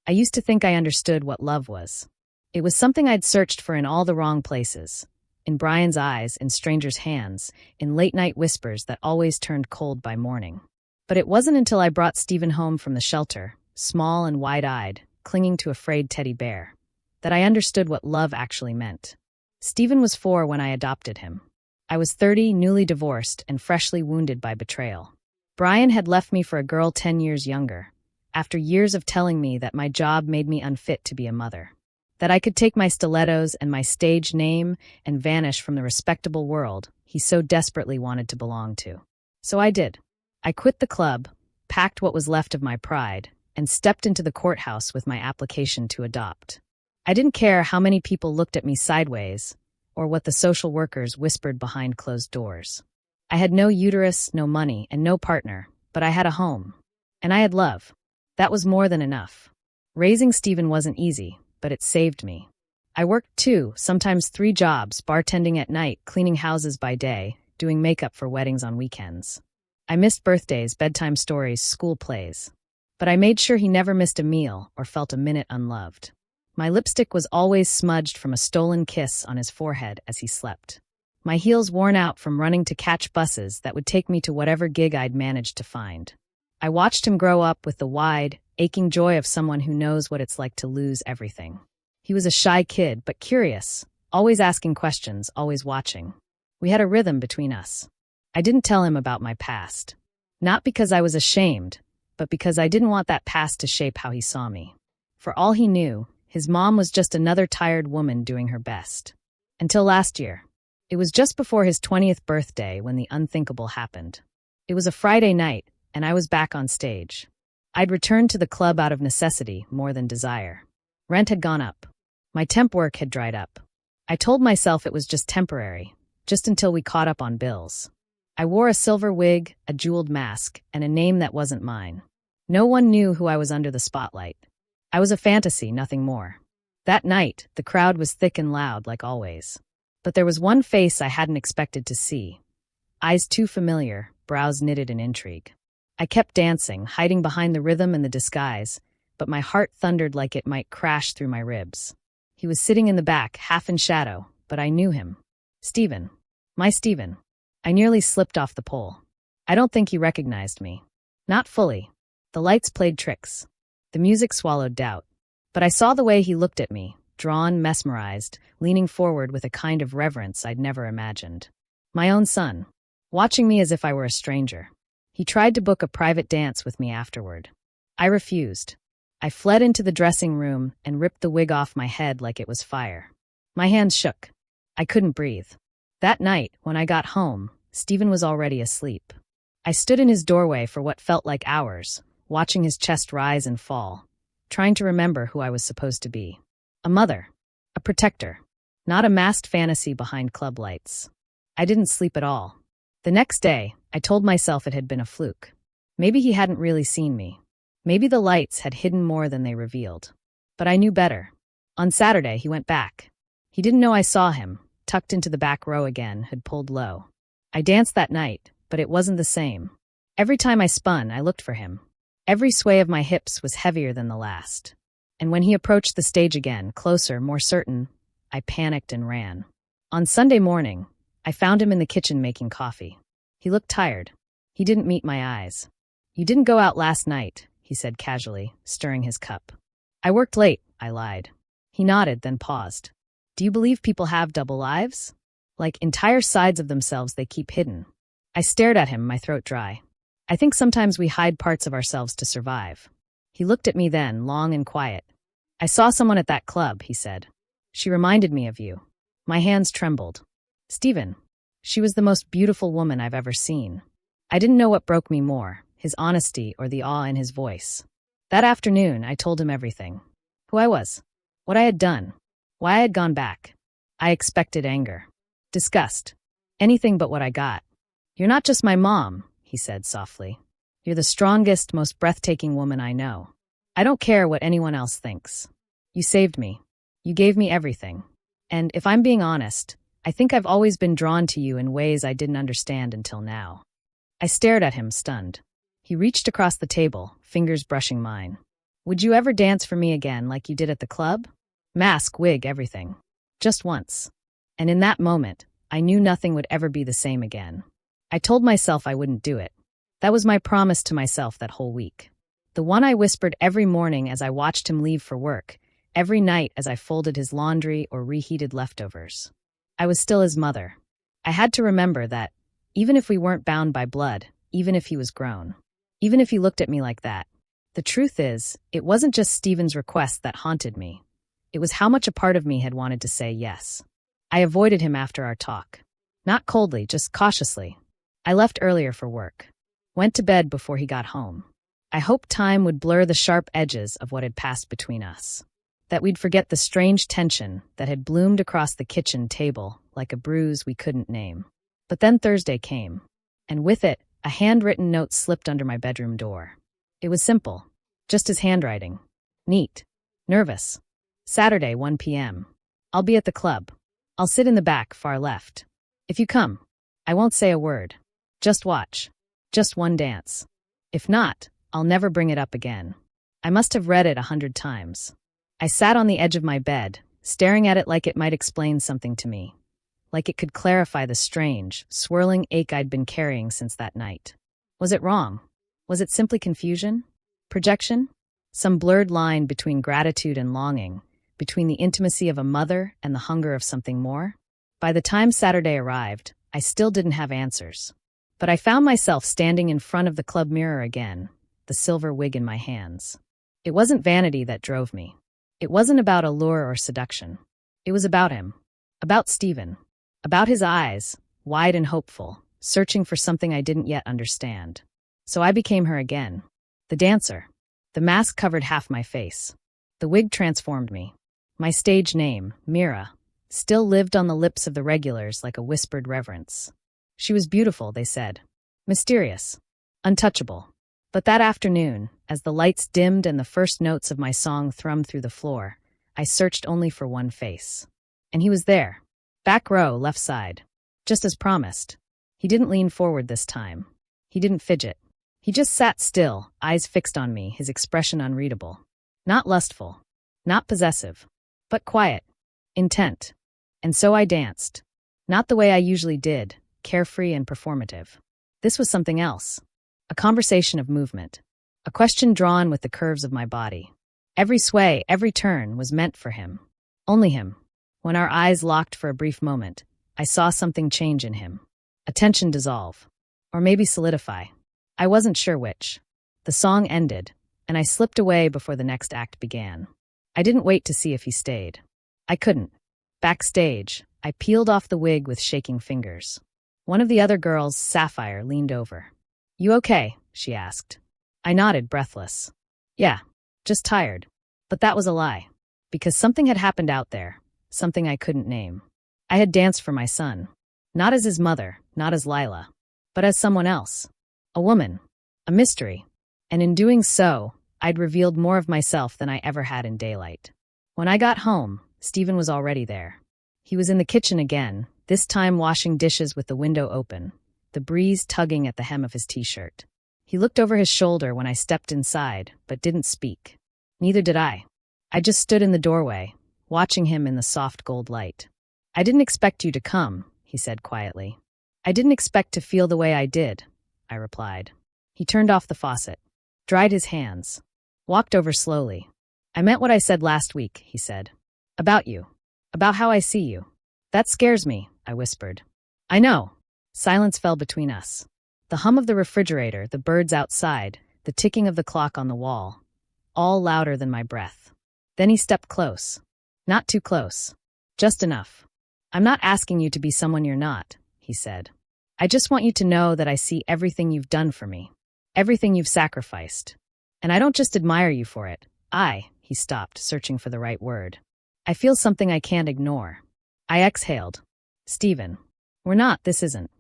I used to think I understood what love was. It was something I'd searched for in all the wrong places. In Brian's eyes, in strangers' hands, in late-night whispers that always turned cold by morning. But it wasn't until I brought Stephen home from the shelter, small and wide-eyed, clinging to a frayed teddy bear, that I understood what love actually meant. Stephen was 4 when I adopted him. I was 30, newly divorced, and freshly wounded by betrayal. Brian had left me for a girl 10 years younger, after years of telling me that my job made me unfit to be a mother. That I could take my stilettos and my stage name and vanish from the respectable world he so desperately wanted to belong to. So I did. I quit the club, packed what was left of my pride, and stepped into the courthouse with my application to adopt. I didn't care how many people looked at me sideways, or what the social workers whispered behind closed doors. I had no uterus, no money, and no partner, but I had a home. And I had love. That was more than enough. Raising Stephen wasn't easy, but it saved me. I worked 2, sometimes 3 jobs, bartending at night, cleaning houses by day, doing makeup for weddings on weekends. I missed birthdays, bedtime stories, school plays. But I made sure he never missed a meal or felt a minute unloved. My lipstick was always smudged from a stolen kiss on his forehead as he slept. My heels worn out from running to catch buses that would take me to whatever gig I'd managed to find. I watched him grow up with the wide, aching joy of someone who knows what it's like to lose everything. He was a shy kid, but curious, always asking questions, always watching. We had a rhythm between us. I didn't tell him about my past. Not because I was ashamed, but because I didn't want that past to shape how he saw me. For all he knew, his mom was just another tired woman doing her best. Until last year. It was just before his 20th birthday when the unthinkable happened. It was a Friday night, and I was back on stage. I'd returned to the club out of necessity more than desire. Rent had gone up. My temp work had dried up. I told myself it was just temporary, just until we caught up on bills. I wore a silver wig, a jeweled mask, and a name that wasn't mine. No one knew who I was under the spotlight. I was a fantasy, nothing more. That night, the crowd was thick and loud, like always. But there was one face I hadn't expected to see. Eyes too familiar, brows knitted in intrigue. I kept dancing, hiding behind the rhythm and the disguise, but my heart thundered like it might crash through my ribs. He was sitting in the back, half in shadow, but I knew him. Stephen. My Stephen. I nearly slipped off the pole. I don't think he recognized me. Not fully. The lights played tricks. The music swallowed doubt. But I saw the way he looked at me, drawn, mesmerized, leaning forward with a kind of reverence I'd never imagined. My own son, watching me as if I were a stranger. He tried to book a private dance with me afterward. I refused. I fled into the dressing room and ripped the wig off my head like it was fire. My hands shook. I couldn't breathe. That night, when I got home, Stephen was already asleep. I stood in his doorway for what felt like hours, watching his chest rise and fall, trying to remember who I was supposed to be. A mother. A protector. Not a masked fantasy behind club lights. I didn't sleep at all. The next day, I told myself it had been a fluke. Maybe he hadn't really seen me. Maybe the lights had hidden more than they revealed. But I knew better. On Saturday, he went back. He didn't know I saw him, tucked into the back row again, had pulled low. I danced that night, but it wasn't the same. Every time I spun, I looked for him. Every sway of my hips was heavier than the last. And when he approached the stage again, closer, more certain, I panicked and ran. On Sunday morning, I found him in the kitchen making coffee. He looked tired. He didn't meet my eyes. "You didn't go out last night," he said casually, stirring his cup. "I worked late," I lied. He nodded, then paused. "Do you believe people have double lives? Like entire sides of themselves they keep hidden?" I stared at him, my throat dry. "I think sometimes we hide parts of ourselves to survive." He looked at me then, long and quiet. "I saw someone at that club," he said. "She reminded me of you." My hands trembled. "Stephen. She was the most beautiful woman I've ever seen." I didn't know what broke me more, his honesty or the awe in his voice. That afternoon, I told him everything. Who I was. What I had done. Why I had gone back. I expected anger. Disgust. Anything but what I got. "You're not just my mom," he said softly. "You're the strongest, most breathtaking woman I know. I don't care what anyone else thinks. You saved me. You gave me everything. And if I'm being honest, I think I've always been drawn to you in ways I didn't understand until now." I stared at him, stunned. He reached across the table, fingers brushing mine. Would you ever dance for me again like you did at the club? Mask, wig, everything. Just once. And in that moment, I knew nothing would ever be the same again. I told myself I wouldn't do it. That was my promise to myself that whole week. The one I whispered every morning as I watched him leave for work, every night as I folded his laundry or reheated leftovers. I was still his mother. I had to remember that, even if we weren't bound by blood, even if he was grown, even if he looked at me like that, the truth is, it wasn't just Stephen's request that haunted me. It was how much a part of me had wanted to say yes. I avoided him after our talk. Not coldly, just cautiously. I left earlier for work. Went to bed before he got home. I hoped time would blur the sharp edges of what had passed between us. That we'd forget the strange tension that had bloomed across the kitchen table like a bruise we couldn't name. But then Thursday came, and with it, a handwritten note slipped under my bedroom door. It was simple, just his handwriting. Neat. Nervous. Saturday, 1 p.m. I'll be at the club. I'll sit in the back, far left. If you come, I won't say a word. Just watch. Just one dance. If not, I'll never bring it up again. I must have read it 100 times. I sat on the edge of my bed, staring at it like it might explain something to me. Like it could clarify the strange, swirling ache I'd been carrying since that night. Was it wrong? Was it simply confusion? Projection? Some blurred line between gratitude and longing, between the intimacy of a mother and the hunger of something more? By the time Saturday arrived, I still didn't have answers. But I found myself standing in front of the club mirror again, the silver wig in my hands. It wasn't vanity that drove me. It wasn't about allure or seduction. It was about him. About Stephen. About his eyes, wide and hopeful, searching for something I didn't yet understand. So I became her again. The dancer. The mask covered half my face. The wig transformed me. My stage name, Mira, still lived on the lips of the regulars like a whispered reverence. She was beautiful, they said. Mysterious. Untouchable. But that afternoon, as the lights dimmed and the first notes of my song thrummed through the floor, I searched only for one face. And he was there. Back row, left side. Just as promised. He didn't lean forward this time. He didn't fidget. He just sat still, eyes fixed on me, his expression unreadable. Not lustful. Not possessive. But quiet. Intent. And so I danced. Not the way I usually did, carefree and performative. This was something else. A conversation of movement. A question drawn with the curves of my body. Every sway, every turn was meant for him. Only him. When our eyes locked for a brief moment, I saw something change in him. A tension dissolve. Or maybe solidify. I wasn't sure which. The song ended, and I slipped away before the next act began. I didn't wait to see if he stayed. I couldn't. Backstage, I peeled off the wig with shaking fingers. One of the other girls, Sapphire, leaned over. "You okay?" she asked. I nodded, breathless. "Yeah, just tired." But that was a lie. Because something had happened out there, something I couldn't name. I had danced for my son. Not as his mother, not as Lila, but as someone else. A woman. A mystery. And in doing so, I'd revealed more of myself than I ever had in daylight. When I got home, Stephen was already there. He was in the kitchen again, this time washing dishes with the window open, the breeze tugging at the hem of his t-shirt. He looked over his shoulder when I stepped inside, but didn't speak. Neither did I. I just stood in the doorway, watching him in the soft gold light. "I didn't expect you to come," he said quietly. "I didn't expect to feel the way I did," I replied. He turned off the faucet, dried his hands, walked over slowly. "I meant what I said last week," he said. "About you. About how I see you. That scares me," I whispered. "I know." Silence fell between us. The hum of the refrigerator, the birds outside, the ticking of the clock on the wall, all louder than my breath. Then he stepped close. Not too close. Just enough. "I'm not asking you to be someone you're not," he said. "I just want you to know that I see everything you've done for me. Everything you've sacrificed. And I don't just admire you for it. He stopped, searching for the right word. "I feel something I can't ignore." I exhaled. "Stephen, this isn't."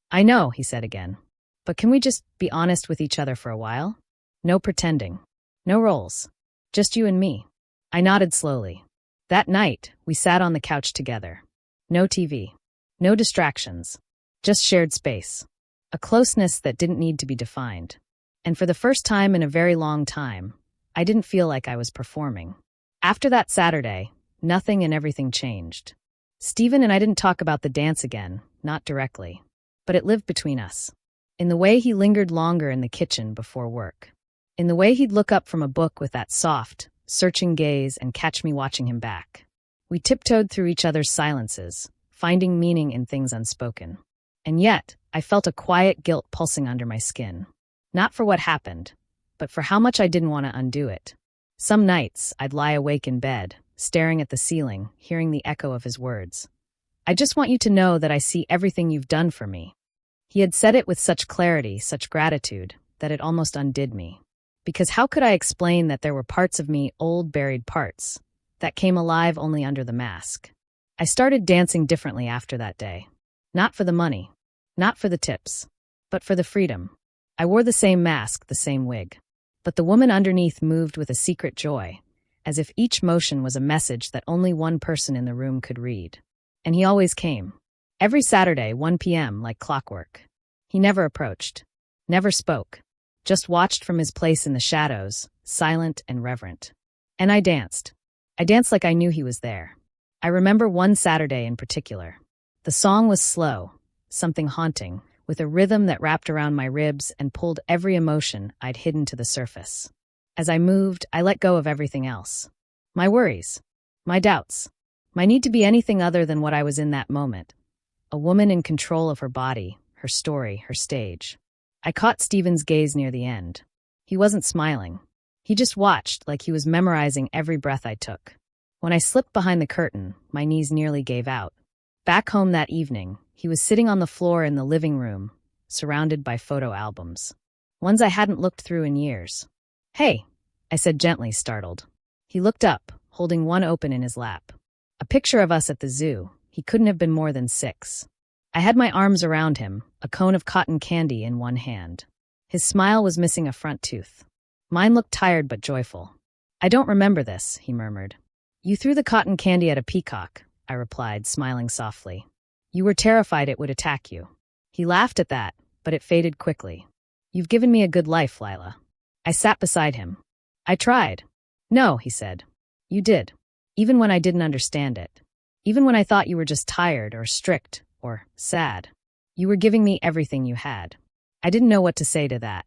"I know," he said again. "But can we just be honest with each other for a while? No pretending. No roles. Just you and me." I nodded slowly. That night, we sat on the couch together. No TV. No distractions. Just shared space. A closeness that didn't need to be defined. And for the first time in a very long time, I didn't feel like I was performing. After that Saturday, nothing and everything changed. Stephen and I didn't talk about the dance again, not directly. But it lived between us. In the way he lingered longer in the kitchen before work. In the way he'd look up from a book with that soft, searching gaze and catch me watching him back. We tiptoed through each other's silences, finding meaning in things unspoken. And yet, I felt a quiet guilt pulsing under my skin. Not for what happened, but for how much I didn't want to undo it. Some nights, I'd lie awake in bed, staring at the ceiling, hearing the echo of his words. I just want you to know that I see everything you've done for me. He had said it with such clarity, such gratitude, that it almost undid me. Because how could I explain that there were parts of me, old buried parts, that came alive only under the mask? I started dancing differently after that day. Not for the money, not for the tips, but for the freedom. I wore the same mask, the same wig. But the woman underneath moved with a secret joy, as if each motion was a message that only one person in the room could read. And he always came. Every Saturday, 1 p.m., like clockwork. He never approached, never spoke, just watched from his place in the shadows, silent and reverent. And I danced. I danced like I knew he was there. I remember one Saturday in particular. The song was slow, something haunting, with a rhythm that wrapped around my ribs and pulled every emotion I'd hidden to the surface. As I moved, I let go of everything else. My worries, my doubts, my need to be anything other than what I was in that moment. A woman in control of her body, her story, her stage. I caught Stephen's gaze near the end. He wasn't smiling. He just watched like he was memorizing every breath I took. When I slipped behind the curtain, my knees nearly gave out. Back home that evening, he was sitting on the floor in the living room, surrounded by photo albums. Ones I hadn't looked through in years. "Hey," I said gently, startled. He looked up, holding one open in his lap. A picture of us at the zoo. He couldn't have been more than 6. I had my arms around him, a cone of cotton candy in one hand. His smile was missing a front tooth. Mine looked tired but joyful. "I don't remember this," he murmured. "You threw the cotton candy at a peacock," I replied, smiling softly. "You were terrified it would attack you." He laughed at that, but it faded quickly. "You've given me a good life, Lila." I sat beside him. "I tried." "No," he said. "You did. Even when I didn't understand it. Even when I thought you were just tired or strict or sad. You were giving me everything you had." I didn't know what to say to that.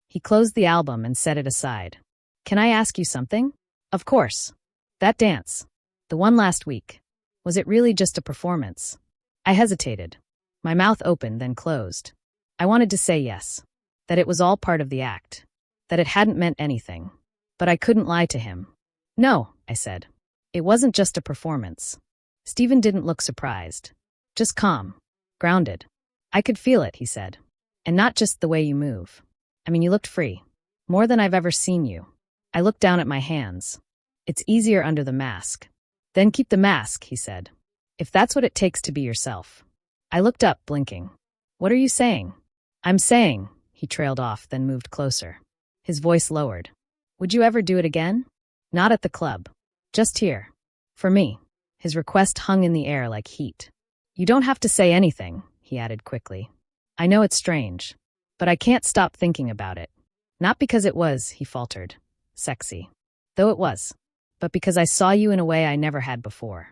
He closed the album and set it aside. "Can I ask you something?" "Of course." "That dance, the one last week, was it really just a performance?" I hesitated. My mouth opened, then closed. I wanted to say yes. That it was all part of the act. That it hadn't meant anything. But I couldn't lie to him. "No," I said. "It wasn't just a performance." Stephen didn't look surprised. Just calm. Grounded. "I could feel it," he said. "And not just the way you move. I mean, you looked free. More than I've ever seen you." I looked down at my hands. "It's easier under the mask." "Then keep the mask," he said. "If that's what it takes to be yourself." I looked up, blinking. "What are you saying?" "I'm saying," he trailed off, then moved closer. His voice lowered. "Would you ever do it again?" "Not at the club. Just here. For me." His request hung in the air like heat. "You don't have to say anything," he added quickly. "I know it's strange, but I can't stop thinking about it. Not because it was," he faltered, "sexy. Though it was. But because I saw you in a way I never had before."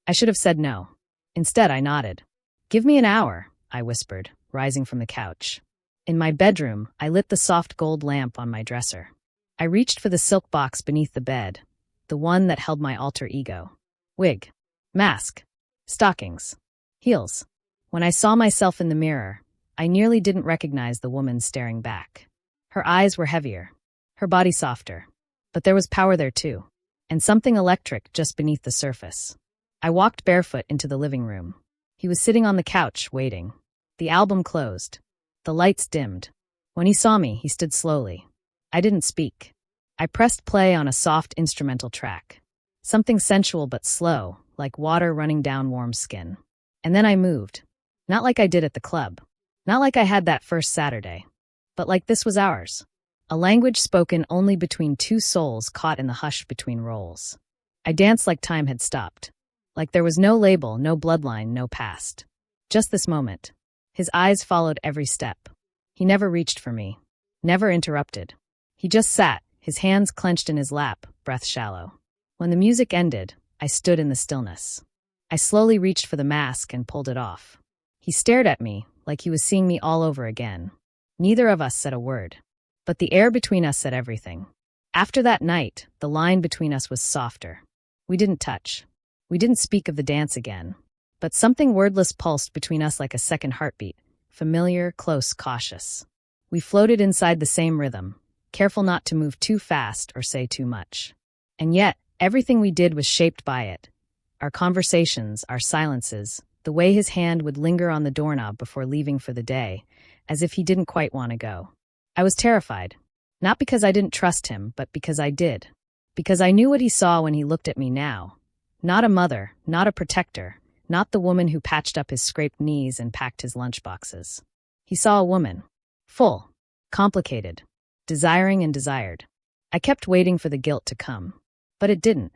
I should have said no. Instead, I nodded. "Give me an hour," I whispered, rising from the couch. In my bedroom, I lit the soft gold lamp on my dresser. I reached for the silk box beneath the bed, the one that held my alter ego. Wig. Mask. Stockings. Heels. When I saw myself in the mirror, I nearly didn't recognize the woman staring back. Her eyes were heavier, her body softer. But there was power there too, and something electric just beneath the surface. I walked barefoot into the living room. He was sitting on the couch, waiting. The album closed. The lights dimmed. When he saw me, he stood slowly. I didn't speak. I pressed play on a soft instrumental track. Something sensual but slow, like water running down warm skin. And then I moved. Not like I did at the club. Not like I had that first Saturday. But like this was ours. A language spoken only between two souls caught in the hush between roles. I danced like time had stopped. Like there was no label, no bloodline, no past. Just this moment. His eyes followed every step. He never reached for me. Never interrupted. He just sat, his hands clenched in his lap, breath shallow. When the music ended, I stood in the stillness. I slowly reached for the mask and pulled it off. He stared at me, like he was seeing me all over again. Neither of us said a word. But the air between us said everything. After that night, the line between us was softer. We didn't touch. We didn't speak of the dance again. But something wordless pulsed between us like a second heartbeat, familiar, close, cautious. We floated inside the same rhythm, careful not to move too fast or say too much. And yet, everything we did was shaped by it. Our conversations, our silences, the way his hand would linger on the doorknob before leaving for the day, as if he didn't quite want to go. I was terrified. Not because I didn't trust him, but because I did. Because I knew what he saw when he looked at me now. Not a mother, not a protector, not the woman who patched up his scraped knees and packed his lunchboxes. He saw a woman. Full. Complicated. Desiring and desired. I kept waiting for the guilt to come. But it didn't.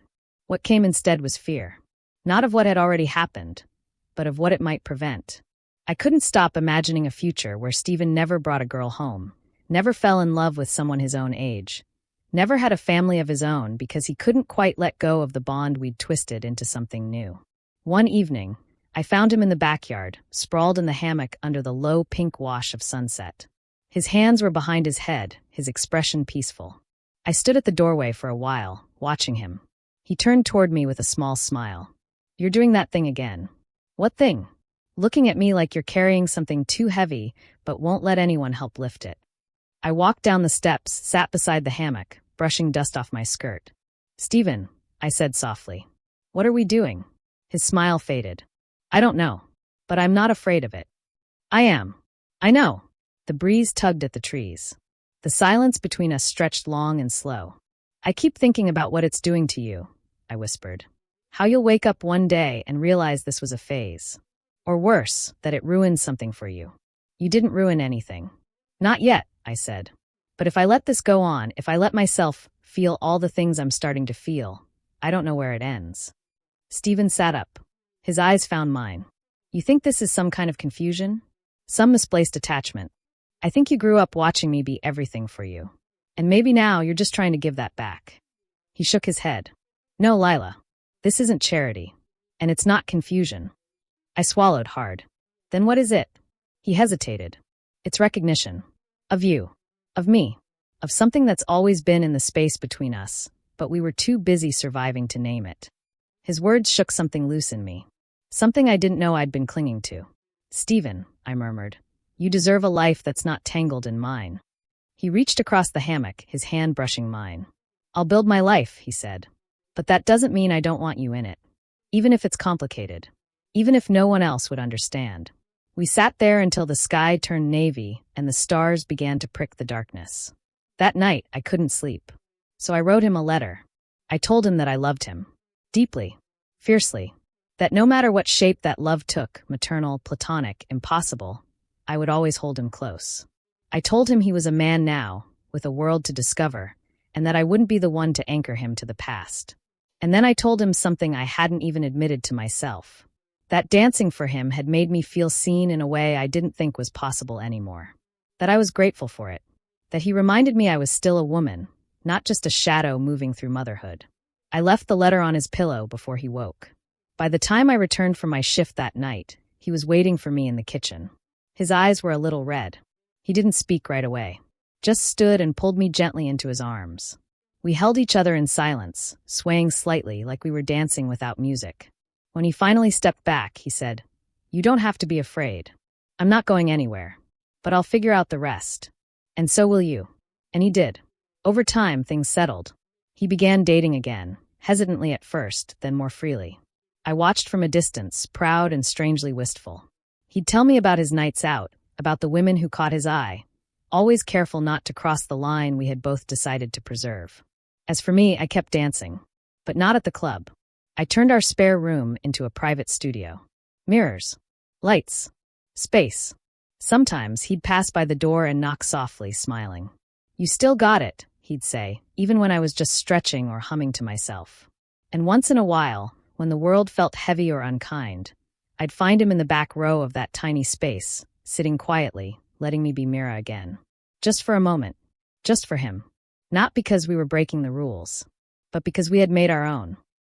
What came instead was fear. Not of what had already happened, but of what it might prevent. I couldn't stop imagining a future where Stephen never brought a girl home, never fell in love with someone his own age, never had a family of his own because he couldn't quite let go of the bond we'd twisted into something new. One evening, I found him in the backyard, sprawled in the hammock under the low pink wash of sunset. His hands were behind his head, his expression peaceful. I stood at the doorway for a while, watching him. He turned toward me with a small smile. "You're doing that thing again." "What thing?" "Looking at me like you're carrying something too heavy, but won't let anyone help lift it." I walked down the steps, sat beside the hammock, brushing dust off my skirt. "Stephen," I said softly, "what are we doing?" His smile faded. "I don't know, but I'm not afraid of it." "I am. I know." The breeze tugged at the trees. The silence between us stretched long and slow. "I keep thinking about what it's doing to you," I whispered. "How you'll wake up one day and realize this was a phase. Or worse, that it ruined something for you." "You didn't ruin anything." "Not yet," I said. "But if I let this go on, if I let myself feel all the things I'm starting to feel, I don't know where it ends." Stephen sat up. His eyes found mine. "You think this is some kind of confusion? Some misplaced attachment? I think you grew up watching me be everything for you. And maybe now you're just trying to give that back." He shook his head. "No, Lila. This isn't charity. And it's not confusion." I swallowed hard. "Then what is it?" He hesitated. "It's recognition. Of you. Of me. Of something that's always been in the space between us, but we were too busy surviving to name it." His words shook something loose in me. Something I didn't know I'd been clinging to. "Stephen," I murmured, "you deserve a life that's not tangled in mine." He reached across the hammock, his hand brushing mine. "I'll build my life," he said. "But that doesn't mean I don't want you in it. Even if it's complicated. Even if no one else would understand." We sat there until the sky turned navy and the stars began to prick the darkness. That night, I couldn't sleep. So I wrote him a letter. I told him that I loved him. Deeply. Fiercely. That no matter what shape that love took, maternal, platonic, impossible, I would always hold him close. I told him he was a man now, with a world to discover, and that I wouldn't be the one to anchor him to the past. And then I told him something I hadn't even admitted to myself. That dancing for him had made me feel seen in a way I didn't think was possible anymore. That I was grateful for it. That he reminded me I was still a woman, not just a shadow moving through motherhood. I left the letter on his pillow before he woke. By the time I returned from my shift that night, he was waiting for me in the kitchen. His eyes were a little red. He didn't speak right away. Just stood and pulled me gently into his arms. We held each other in silence, swaying slightly like we were dancing without music. When he finally stepped back, he said, "You don't have to be afraid. I'm not going anywhere. But I'll figure out the rest. And so will you." And he did. Over time, things settled. He began dating again, hesitantly at first, then more freely. I watched from a distance, proud and strangely wistful. He'd tell me about his nights out, about the women who caught his eye, always careful not to cross the line we had both decided to preserve. As for me, I kept dancing. But not at the club. I turned our spare room into a private studio. Mirrors. Lights. Space. Sometimes he'd pass by the door and knock softly, smiling. "You still got it," he'd say, even when I was just stretching or humming to myself. And once in a while, when the world felt heavy or unkind, I'd find him in the back row of that tiny space, sitting quietly, letting me be Mira again. Just for a moment. Just for him. Not because we were breaking the rules, but because we had made our own.